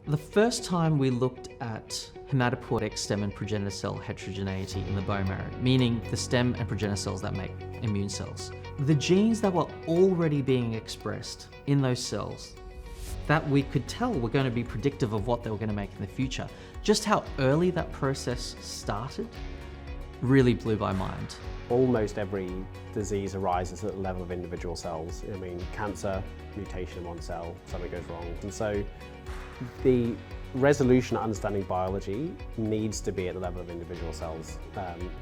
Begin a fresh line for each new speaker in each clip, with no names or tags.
The first time we looked at hematopoietic stem and progenitor cell heterogeneity in the bone marrow, meaning the stem and progenitor cells that make immune cells, the genes that were already being expressed in those cells that we could tell were going to be predictive of what they were going to make in the future, just how early that process started really blew my mind.
Almost every disease arises at the level of individual cells. I mean, cancer, mutation in one cell, something goes wrong. And so the resolution of understanding biology needs to be at the level of individual cells.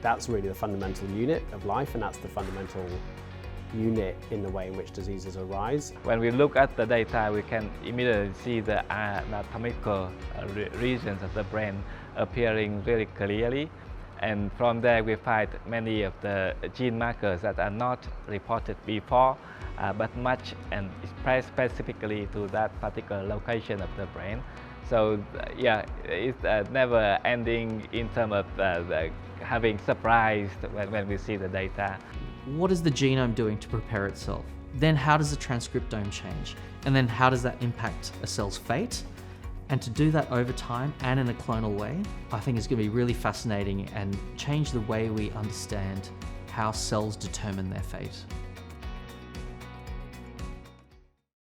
That's really the fundamental unit of life, and that's the fundamental unit in the way in which diseases arise.
When we look at the data, we can immediately see the anatomical regions of the brain appearing very clearly. And from there, we find many of the gene markers that are not reported before, but match and express specifically to that particular location of the brain. So yeah, it's never ending in terms of having surprised when we see the data.
What is the genome doing to prepare itself? Then how does the transcriptome change? And then how does that impact a cell's fate? And to do that over time and in a clonal way, I think is going to be really fascinating and change the way we understand how cells determine their fate.